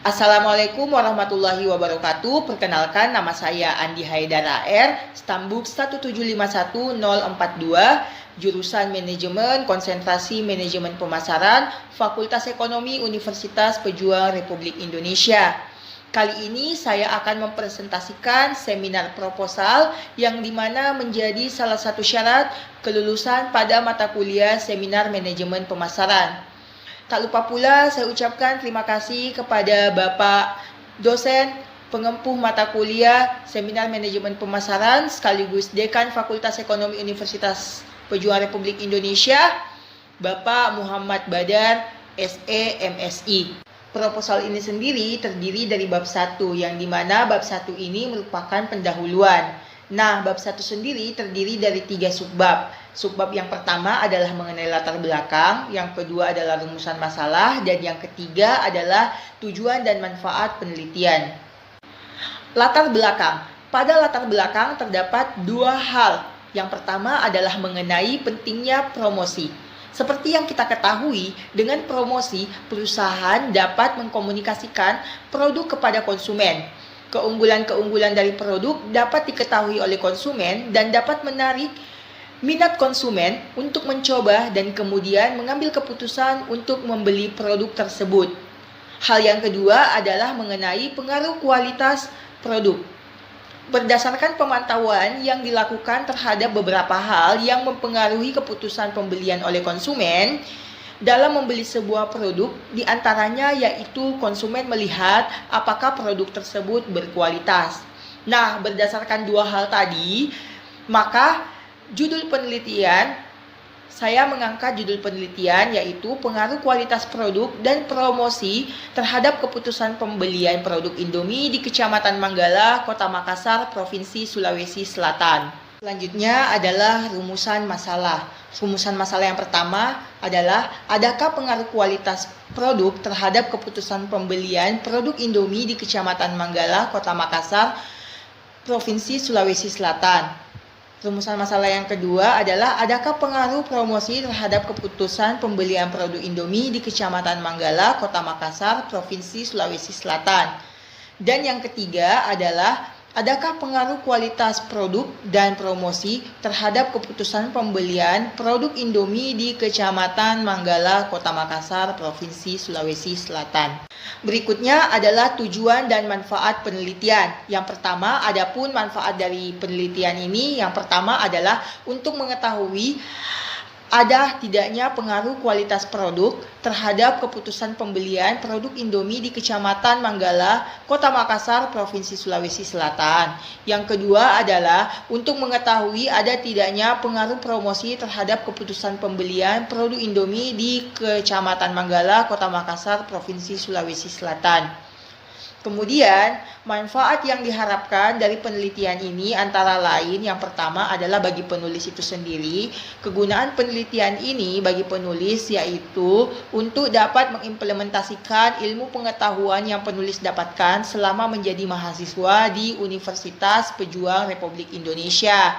Assalamualaikum warahmatullahi wabarakatuh. Perkenalkan, nama saya Andi Haidar AR, Stambuk 1751042, jurusan Manajemen, Konsentrasi Manajemen Pemasaran, Fakultas Ekonomi Universitas Pejuang Republik Indonesia. Kali ini saya akan mempresentasikan seminar proposal yang dimana menjadi salah satu syarat kelulusan pada mata kuliah Seminar Manajemen Pemasaran. Tak lupa pula saya ucapkan terima kasih kepada Bapak dosen pengempuh mata kuliah Seminar Manajemen Pemasaran sekaligus Dekan Fakultas Ekonomi Universitas Pejuang Republik Indonesia, Bapak Muhammad Badar, SE, MSI. Proposal ini sendiri terdiri dari bab 1, yang dimana bab 1 ini merupakan pendahuluan. Nah, bab 1 sendiri terdiri dari 3 subbab. Subbab yang pertama adalah mengenai latar belakang, yang kedua adalah rumusan masalah, dan yang ketiga adalah tujuan dan manfaat penelitian. Latar belakang. Pada latar belakang terdapat 2 hal. Yang pertama adalah mengenai pentingnya promosi. Seperti yang kita ketahui, dengan promosi, perusahaan dapat mengkomunikasikan produk kepada konsumen. Keunggulan-keunggulan dari produk dapat diketahui oleh konsumen dan dapat menarik minat konsumen untuk mencoba dan kemudian mengambil keputusan untuk membeli produk tersebut. Hal yang kedua adalah mengenai pengaruh kualitas produk. Berdasarkan pemantauan yang dilakukan terhadap beberapa hal yang mempengaruhi keputusan pembelian oleh konsumen dalam membeli sebuah produk, diantaranya yaitu konsumen melihat apakah produk tersebut berkualitas. Nah, berdasarkan 2 hal tadi, maka saya mengangkat judul penelitian yaitu pengaruh kualitas produk dan promosi terhadap keputusan pembelian produk Indomie di Kecamatan Manggala, Kota Makassar, Provinsi Sulawesi Selatan. Selanjutnya adalah rumusan masalah. Rumusan masalah yang pertama adalah adakah pengaruh kualitas produk terhadap keputusan pembelian produk Indomie di Kecamatan Manggala, Kota Makassar, Provinsi Sulawesi Selatan. Rumusan masalah yang kedua adalah adakah pengaruh promosi terhadap keputusan pembelian produk Indomie di Kecamatan Manggala, Kota Makassar, Provinsi Sulawesi Selatan. Dan yang ketiga adalah adakah pengaruh kualitas produk dan promosi terhadap keputusan pembelian produk Indomie di Kecamatan Manggala, Kota Makassar, Provinsi Sulawesi Selatan. Berikutnya adalah tujuan dan manfaat penelitian. Yang pertama, adapun manfaat dari penelitian ini, yang pertama adalah untuk mengetahui ada tidaknya pengaruh kualitas produk terhadap keputusan pembelian produk Indomie di Kecamatan Manggala, Kota Makassar, Provinsi Sulawesi Selatan. Yang kedua adalah untuk mengetahui ada tidaknya pengaruh promosi terhadap keputusan pembelian produk Indomie di Kecamatan Manggala, Kota Makassar, Provinsi Sulawesi Selatan. Kemudian, manfaat yang diharapkan dari penelitian ini antara lain yang pertama adalah bagi penulis itu sendiri. Kegunaan penelitian ini bagi penulis yaitu untuk dapat mengimplementasikan ilmu pengetahuan yang penulis dapatkan selama menjadi mahasiswa di Universitas Pejuang Republik Indonesia.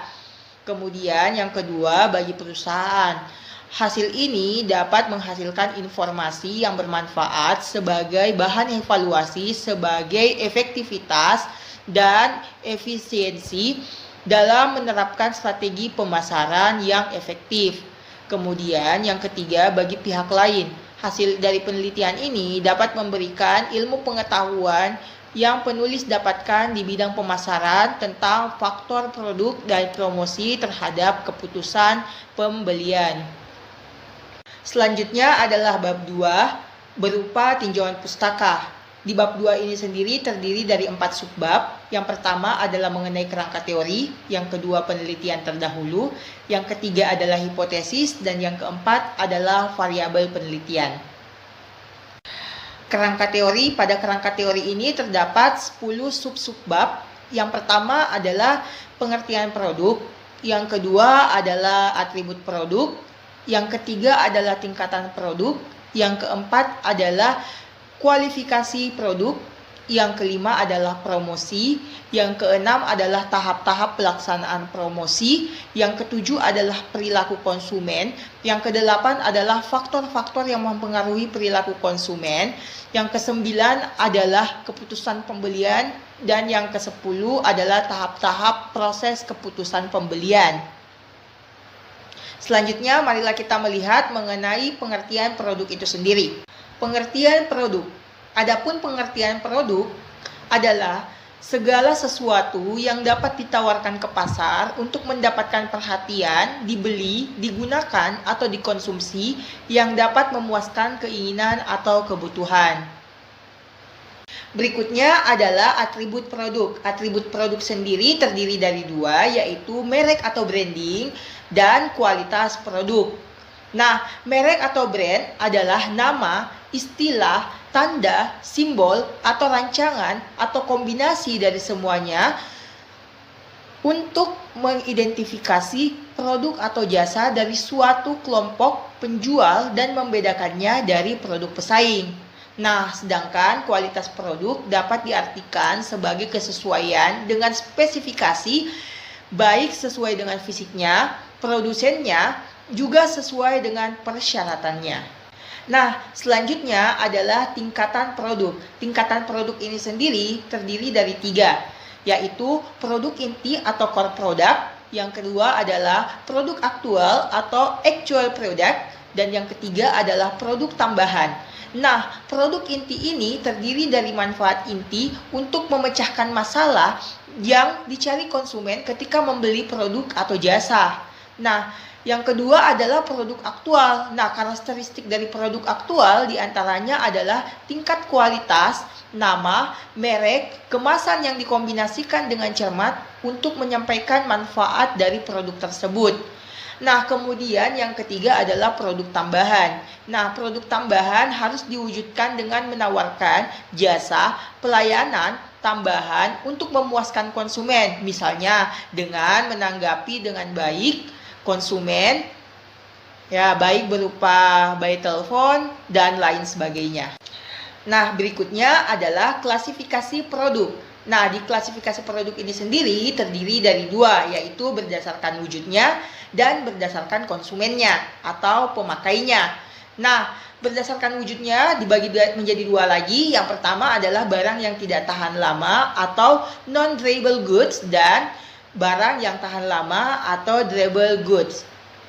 Kemudian yang kedua bagi perusahaan. Hasil ini dapat menghasilkan informasi yang bermanfaat sebagai bahan evaluasi sebagai efektivitas dan efisiensi dalam menerapkan strategi pemasaran yang efektif. Kemudian yang ketiga bagi pihak lain. Hasil dari penelitian ini dapat memberikan ilmu pengetahuan yang penulis dapatkan di bidang pemasaran tentang faktor produk dan promosi terhadap keputusan pembelian. Selanjutnya adalah bab 2 berupa tinjauan pustaka. Di bab 2 ini sendiri terdiri dari 4 subbab. Yang pertama adalah mengenai kerangka teori, yang kedua penelitian terdahulu, yang ketiga adalah hipotesis, dan yang keempat adalah variabel penelitian. Pada kerangka teori ini terdapat 10 sub-subbab. Yang pertama adalah pengertian produk, yang kedua adalah atribut produk, yang ketiga adalah tingkatan produk, yang keempat adalah kualifikasi produk, Yang kelima adalah promosi. Yang keenam adalah tahap-tahap pelaksanaan promosi. Yang ketujuh adalah perilaku konsumen. Yang kedelapan adalah faktor-faktor yang mempengaruhi perilaku konsumen. Yang kesembilan adalah keputusan pembelian. Dan yang kesepuluh adalah tahap-tahap proses keputusan pembelian. Selanjutnya, marilah kita melihat mengenai pengertian produk itu sendiri. Pengertian produk. Adapun pengertian produk adalah segala sesuatu yang dapat ditawarkan ke pasar untuk mendapatkan perhatian, dibeli, digunakan, atau dikonsumsi yang dapat memuaskan keinginan atau kebutuhan. Berikutnya adalah atribut produk. Atribut produk sendiri terdiri dari dua, yaitu merek atau branding dan kualitas produk. Nah, merek atau brand adalah nama, istilah, tanda, simbol, atau rancangan, atau kombinasi dari semuanya untuk mengidentifikasi produk atau jasa dari suatu kelompok penjual dan membedakannya dari produk pesaing. Nah, sedangkan kualitas produk dapat diartikan sebagai kesesuaian dengan spesifikasi, baik sesuai dengan fisiknya, produsennya, juga sesuai dengan persyaratannya. Nah, selanjutnya adalah tingkatan produk. Tingkatan produk ini sendiri terdiri dari tiga, yaitu produk inti atau core product. Yang kedua adalah produk aktual atau actual product. Dan yang ketiga adalah produk tambahan. Nah, produk inti ini terdiri dari manfaat inti untuk memecahkan masalah yang dicari konsumen ketika membeli produk atau jasa. Nah, yang kedua adalah produk aktual. Nah, karakteristik dari produk aktual diantaranya adalah tingkat kualitas, nama, merek, kemasan yang dikombinasikan dengan cermat untuk menyampaikan manfaat dari produk tersebut. Nah, kemudian yang ketiga adalah produk tambahan. Nah, produk tambahan harus diwujudkan dengan menawarkan jasa, pelayanan, tambahan untuk memuaskan konsumen. Misalnya dengan menanggapi dengan baik konsumen, ya baik berupa by telepon dan lain sebagainya. Nah, berikutnya adalah klasifikasi produk. Nah, di klasifikasi produk ini sendiri terdiri dari dua, yaitu berdasarkan wujudnya dan berdasarkan konsumennya atau pemakainya. Nah, berdasarkan wujudnya dibagi menjadi dua lagi. Yang pertama adalah barang yang tidak tahan lama atau non-durable goods dan barang yang tahan lama atau durable goods.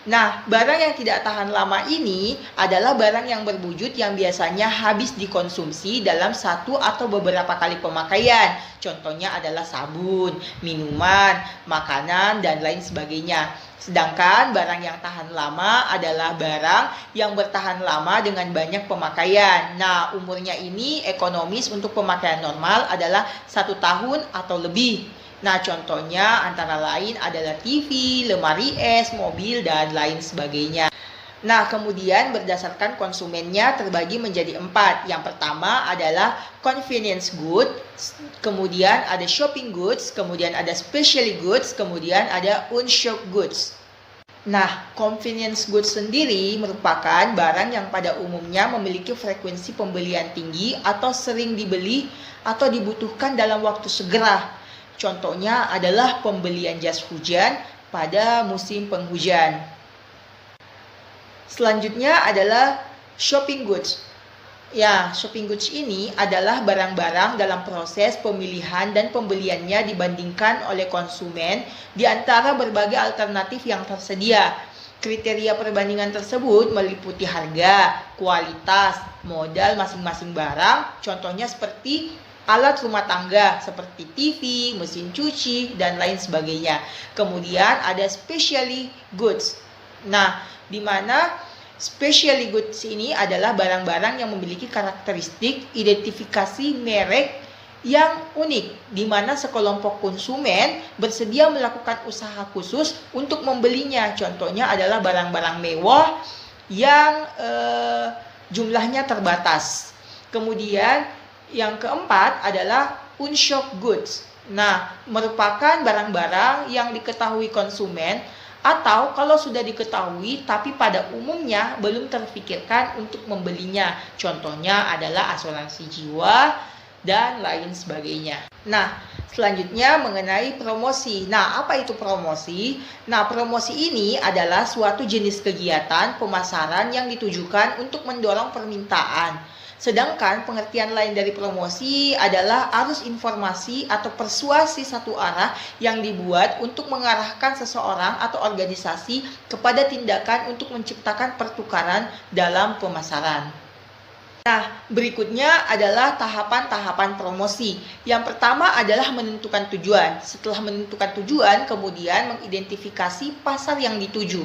Nah, barang yang tidak tahan lama ini adalah barang yang berwujud yang biasanya habis dikonsumsi dalam satu atau beberapa kali pemakaian. Contohnya adalah sabun, minuman, makanan, dan lain sebagainya. Sedangkan barang yang tahan lama adalah barang yang bertahan lama dengan banyak pemakaian. Nah, umurnya ini ekonomis untuk pemakaian normal adalah 1 tahun atau lebih. Nah, contohnya antara lain adalah TV, lemari es, mobil, dan lain sebagainya. Nah, kemudian berdasarkan konsumennya terbagi menjadi 4. Yang pertama adalah convenience goods, kemudian ada shopping goods, kemudian ada specialty goods, kemudian ada unshop goods. Nah, convenience goods sendiri merupakan barang yang pada umumnya memiliki frekuensi pembelian tinggi atau sering dibeli atau dibutuhkan dalam waktu segera. Contohnya adalah pembelian jas hujan pada musim penghujan. Selanjutnya adalah shopping goods. Ya, shopping goods ini adalah barang-barang dalam proses pemilihan dan pembeliannya dibandingkan oleh konsumen di antara berbagai alternatif yang tersedia. Kriteria perbandingan tersebut meliputi harga, kualitas, modal masing-masing barang. Contohnya seperti alat rumah tangga seperti TV, mesin cuci, dan lain sebagainya. Kemudian ada specialty goods. Nah, di mana specialty goods ini adalah barang-barang yang memiliki karakteristik identifikasi merek yang unik, di mana sekelompok konsumen bersedia melakukan usaha khusus untuk membelinya. Contohnya adalah barang-barang mewah yang jumlahnya terbatas. Kemudian yang keempat adalah unshop goods. Nah, merupakan barang-barang yang diketahui konsumen atau kalau sudah diketahui tapi pada umumnya belum terfikirkan untuk membelinya. Contohnya adalah asuransi jiwa, dan lain sebagainya. Nah, selanjutnya mengenai promosi. Nah, apa itu promosi? Nah, promosi ini adalah suatu jenis kegiatan pemasaran yang ditujukan untuk mendorong permintaan. Sedangkan pengertian lain dari promosi adalah arus informasi atau persuasi satu arah yang dibuat untuk mengarahkan seseorang atau organisasi kepada tindakan untuk menciptakan pertukaran dalam pemasaran. Nah, berikutnya adalah tahapan-tahapan promosi. Yang pertama adalah menentukan tujuan. Setelah menentukan tujuan, kemudian mengidentifikasi pasar yang dituju.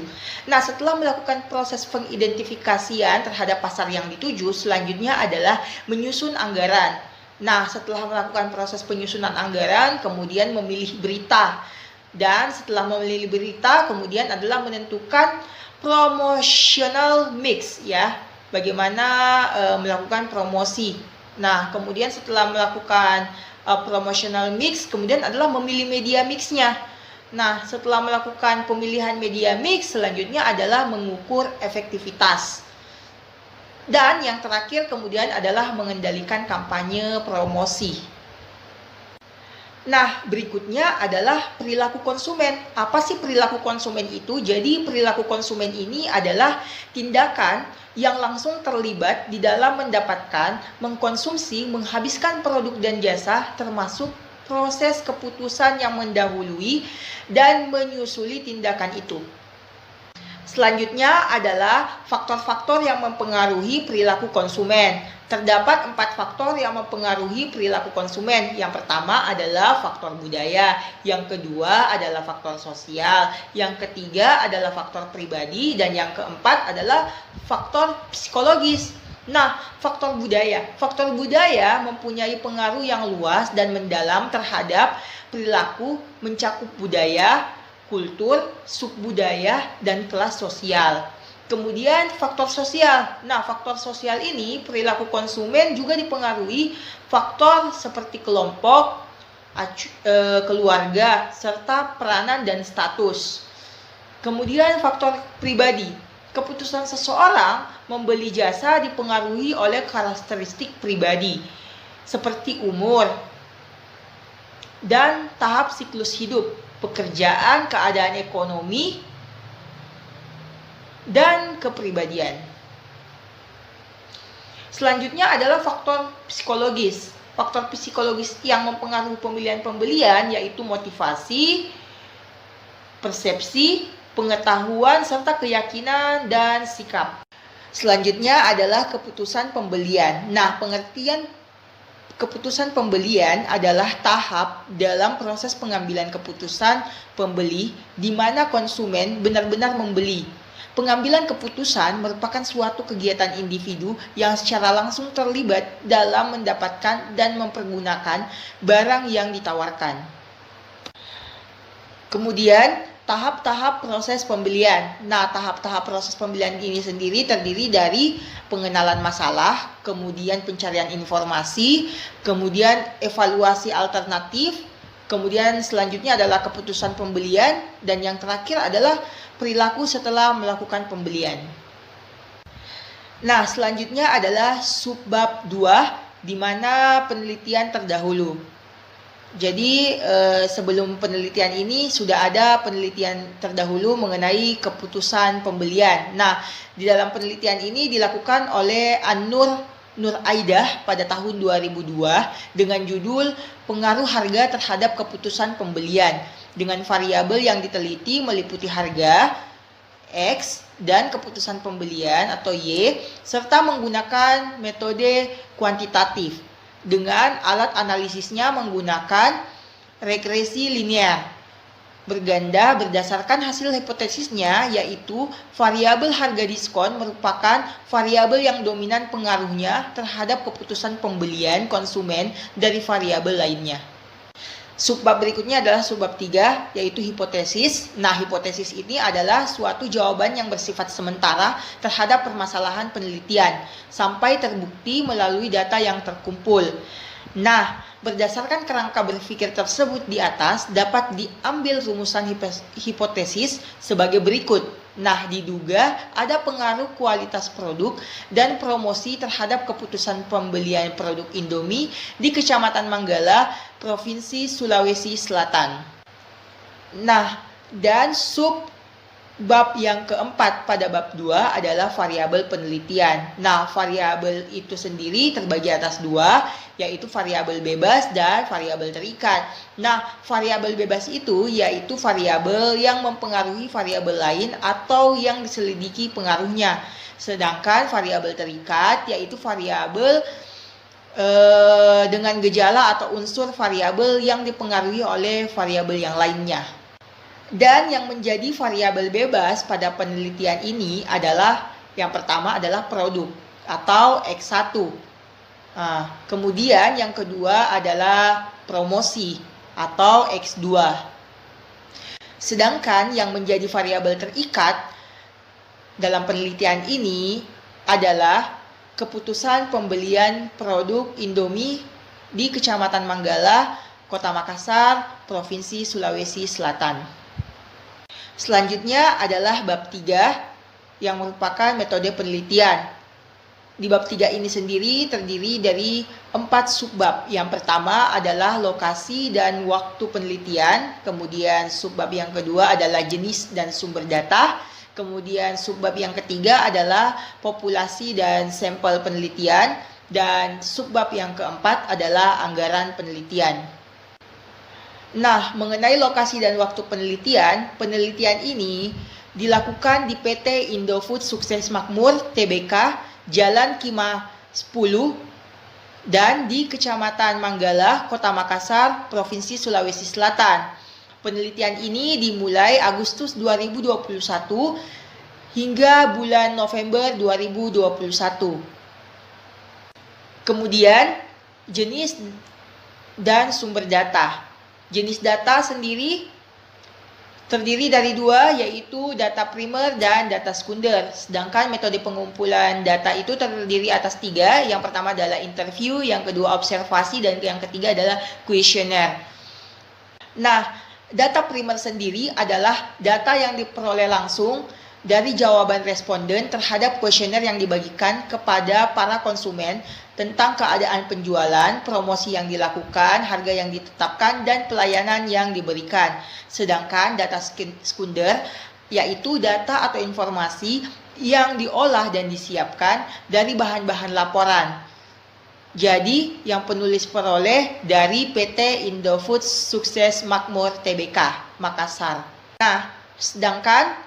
Nah, setelah melakukan proses pengidentifikasian terhadap pasar yang dituju, selanjutnya adalah menyusun anggaran. Nah, setelah melakukan proses penyusunan anggaran, kemudian memilih berita. Dan setelah memilih berita, kemudian adalah menentukan promotional mix, ya. Bagaimana melakukan promosi. Nah, kemudian setelah melakukan promotional mix, kemudian adalah memilih media mixnya. Nah, setelah melakukan pemilihan media mix, selanjutnya adalah mengukur efektivitas. Dan yang terakhir kemudian adalah mengendalikan kampanye promosi. Nah, berikutnya adalah perilaku konsumen. Apa sih perilaku konsumen itu? Jadi, perilaku konsumen ini adalah tindakan yang langsung terlibat di dalam mendapatkan, mengkonsumsi, menghabiskan produk dan jasa, termasuk proses keputusan yang mendahului dan menyusuli tindakan itu. Selanjutnya adalah faktor-faktor yang mempengaruhi perilaku konsumen. Terdapat 4 faktor yang mempengaruhi perilaku konsumen. Yang pertama adalah faktor budaya, yang kedua adalah faktor sosial, yang ketiga adalah faktor pribadi, dan yang keempat adalah faktor psikologis. Nah, faktor budaya. Faktor budaya mempunyai pengaruh yang luas dan mendalam terhadap perilaku, mencakup budaya, kultur, subbudaya, dan kelas sosial. Kemudian faktor sosial. Nah, faktor sosial ini perilaku konsumen juga dipengaruhi faktor seperti kelompok, keluarga, serta peranan dan status. Kemudian faktor pribadi. Keputusan seseorang membeli jasa dipengaruhi oleh karakteristik pribadi seperti umur dan tahap siklus hidup, pekerjaan, keadaan ekonomi, dan kepribadian. Selanjutnya adalah faktor psikologis. Faktor psikologis yang mempengaruhi pemilihan pembelian yaitu motivasi, persepsi, pengetahuan, serta keyakinan dan sikap. Selanjutnya adalah keputusan pembelian. Nah, pengertian keputusan pembelian adalah tahap dalam proses pengambilan keputusan pembeli di mana konsumen benar-benar membeli. Pengambilan keputusan merupakan suatu kegiatan individu yang secara langsung terlibat dalam mendapatkan dan mempergunakan barang yang ditawarkan. Kemudian, tahap-tahap proses pembelian. Nah, tahap-tahap proses pembelian ini sendiri terdiri dari pengenalan masalah, kemudian pencarian informasi, kemudian evaluasi alternatif, kemudian selanjutnya adalah keputusan pembelian, dan yang terakhir adalah perilaku setelah melakukan pembelian. Nah, selanjutnya adalah subbab 2, di mana penelitian terdahulu. Jadi sebelum penelitian ini sudah ada penelitian terdahulu mengenai keputusan pembelian. Nah, di dalam penelitian ini dilakukan oleh Nur Aidah pada tahun 2002 dengan judul Pengaruh Harga Terhadap Keputusan Pembelian. Dengan variabel yang diteliti meliputi harga X dan keputusan pembelian atau Y, serta menggunakan metode kuantitatif. Dengan alat analisisnya menggunakan regresi linear berganda berdasarkan hasil hipotesisnya, yaitu variabel harga diskon merupakan variabel yang dominan pengaruhnya terhadap keputusan pembelian konsumen dari variabel lainnya. Subbab berikutnya adalah subbab 3, yaitu hipotesis. Nah, hipotesis ini adalah suatu jawaban yang bersifat sementara terhadap permasalahan penelitian sampai terbukti melalui data yang terkumpul. Nah, berdasarkan kerangka berpikir tersebut di atas, dapat diambil rumusan hipotesis sebagai berikut. Nah, diduga ada pengaruh kualitas produk dan promosi terhadap keputusan pembelian produk Indomie di Kecamatan Manggala, Provinsi Sulawesi Selatan. Nah, dan bab yang keempat pada bab 2 adalah variabel penelitian. Nah, variabel itu sendiri terbagi atas dua, yaitu variabel bebas dan variabel terikat. Nah, variabel bebas itu yaitu variabel yang mempengaruhi variabel lain atau yang diselidiki pengaruhnya. Sedangkan variabel terikat yaitu variabel dengan gejala atau unsur variabel yang dipengaruhi oleh variabel yang lainnya. Dan yang menjadi variabel bebas pada penelitian ini adalah yang pertama adalah produk atau X1. Kemudian yang kedua adalah promosi atau X2. Sedangkan yang menjadi variabel terikat dalam penelitian ini adalah keputusan pembelian produk Indomie di Kecamatan Manggala, Kota Makassar, Provinsi Sulawesi Selatan. Selanjutnya adalah bab 3 yang merupakan metode penelitian. Di bab 3 ini sendiri terdiri dari 4 subbab. Yang pertama adalah lokasi dan waktu penelitian. Kemudian subbab yang kedua adalah jenis dan sumber data. Kemudian subbab yang ketiga adalah populasi dan sampel penelitian. Dan subbab yang keempat adalah anggaran penelitian. Nah, mengenai lokasi dan waktu penelitian ini dilakukan di PT Indofood Sukses Makmur Tbk, Jalan Kima 10 dan di Kecamatan Manggala, Kota Makassar, Provinsi Sulawesi Selatan. Penelitian ini dimulai Agustus 2021 hingga bulan November 2021. Kemudian, jenis dan sumber data. Jenis data sendiri terdiri dari dua, yaitu data primer dan data sekunder. Sedangkan metode pengumpulan data itu terdiri atas 3. Yang pertama adalah interview, yang kedua observasi, dan yang ketiga adalah kuesioner. Nah, data primer sendiri adalah data yang diperoleh langsung dari jawaban responden terhadap kuesioner yang dibagikan kepada para konsumen tentang keadaan penjualan, promosi yang dilakukan, harga yang ditetapkan, dan pelayanan yang diberikan. Sedangkan data sekunder yaitu data atau informasi yang diolah dan disiapkan dari bahan-bahan laporan. Jadi, yang penulis peroleh dari PT Indofood Sukses Makmur Tbk, Makassar. Nah, sedangkan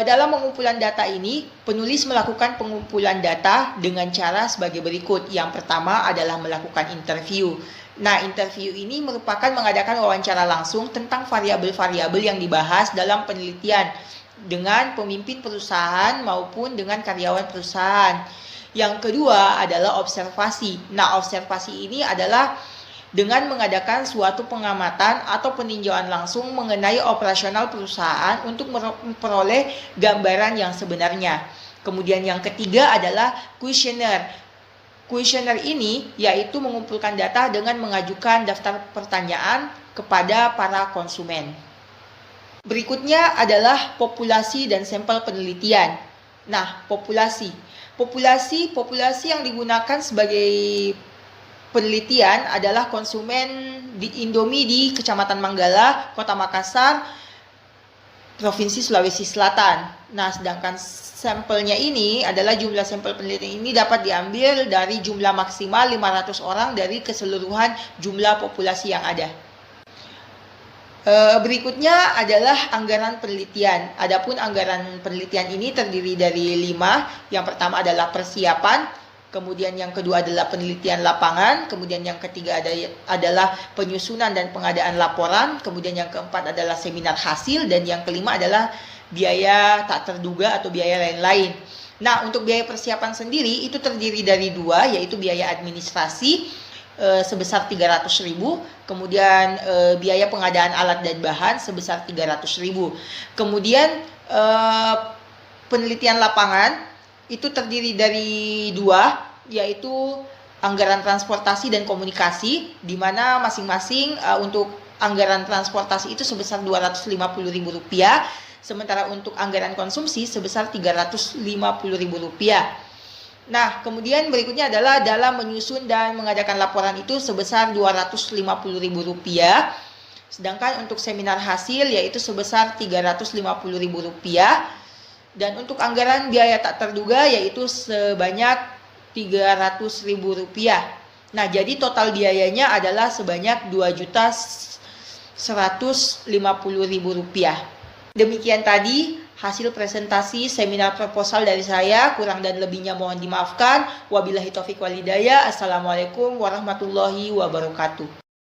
dalam pengumpulan data ini, penulis melakukan pengumpulan data dengan cara sebagai berikut. Yang pertama adalah melakukan interview. Nah, interview ini merupakan mengadakan wawancara langsung tentang variabel-variabel yang dibahas dalam penelitian dengan pemimpin perusahaan maupun dengan karyawan perusahaan. Yang kedua adalah observasi. Nah, observasi ini adalah dengan mengadakan suatu pengamatan atau peninjauan langsung mengenai operasional perusahaan untuk memperoleh gambaran yang sebenarnya. Kemudian yang ketiga adalah kuesioner. Kuesioner ini yaitu mengumpulkan data dengan mengajukan daftar pertanyaan kepada para konsumen. Berikutnya adalah populasi dan sampel penelitian. Nah, populasi yang digunakan sebagai penelitian adalah konsumen di Indomie di Kecamatan Manggala, Kota Makassar, Provinsi Sulawesi Selatan. Nah, sedangkan sampelnya ini adalah jumlah sampel penelitian ini dapat diambil dari jumlah maksimal 500 orang dari keseluruhan jumlah populasi yang ada. Berikutnya adalah anggaran penelitian. Adapun anggaran penelitian ini terdiri dari 5. Yang pertama adalah persiapan, kemudian yang kedua adalah penelitian lapangan, kemudian yang ketiga adalah penyusunan dan pengadaan laporan, kemudian yang keempat adalah seminar hasil, dan yang kelima adalah biaya tak terduga atau biaya lain-lain. Nah, untuk biaya persiapan sendiri itu terdiri dari 2, yaitu biaya administrasi sebesar 300.000, kemudian biaya pengadaan alat dan bahan sebesar 300.000. Kemudian penelitian lapangan itu terdiri dari 2, yaitu anggaran transportasi dan komunikasi, di mana masing-masing untuk anggaran transportasi itu sebesar Rp250.000, Sementara untuk anggaran konsumsi sebesar Rp350.000. Nah, kemudian berikutnya adalah dalam menyusun dan mengadakan laporan itu sebesar Rp250.000. Sedangkan untuk seminar hasil yaitu sebesar Rp350.000. Dan untuk anggaran biaya tak terduga yaitu sebanyak Rp300.000. Nah, jadi total biayanya adalah sebanyak Rp2.150.000. Demikian tadi hasil presentasi seminar proposal dari saya. Kurang dan lebihnya mohon dimaafkan. Wabillahi taufiq wal hidayah. Assalamualaikum warahmatullahi wabarakatuh.